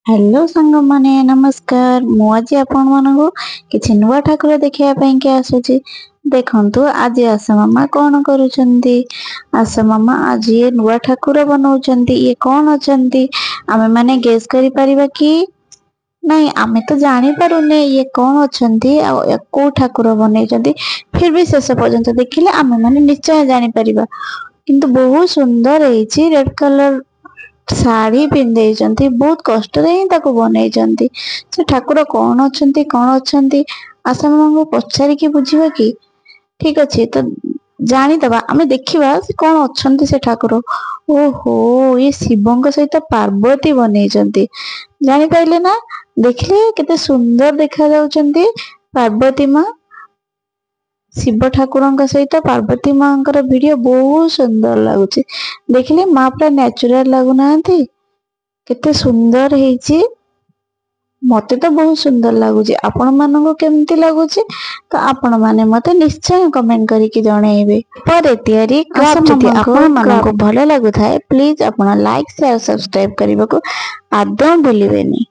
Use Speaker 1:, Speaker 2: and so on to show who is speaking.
Speaker 1: Hello सांग माने नमस्कार मु आज आपण मानू किछि नुआ ठाकुर देखिया ପାଇଁ के आसुची देखंतु आज आस मामा कौन करूचंती। आस मामा आज ये नुआ ठाकुर बनाउचंती। ये कौन अचंती आमे माने गेस करि परिबा कि नहीं? आमे तो जानी पारुने ये कौन अचंती आ को ठाकुर बनैचंती। फिर भी शेष पर्यंत देखिले आमे माने निश्चय जानी परिबा। किंतु बहुत सुंदर ହେଇची। रेड कलर शाढ़ी पिंधे बहुत कष्ट ही बनई से ठाकुर कौन अच्छा आशा मामा को पचारि की बुझीबा कि ठीक अच्छे तो जानीदबा आमे देखिबा से कौन अच्छा से ठाकुर। ओहो ये शिवंक सहित पार्वती बनई जानी पाइले ना। देखले केते सुंदर देखा जाउचंती पार्वती माँ। शिव ठाकुर सहित पार्वती माँ वीडियो बहुत सुंदर लगुच। देखिले माँ पूरा नेचुरल लगुना केते सुंदर ହେଇची। मते तो बहुत सुंदर लगुच। आपण मानको केमती लगुच तो आपण माने मते निश्चय कमेंट करके जणेबे। पर एतियारी क्राफ्ट जति आपण मानको भलो लागु थाए प्लीज आपण लाइक शेयर सब्सक्राइब करबा को आदौ भूलिबेनी।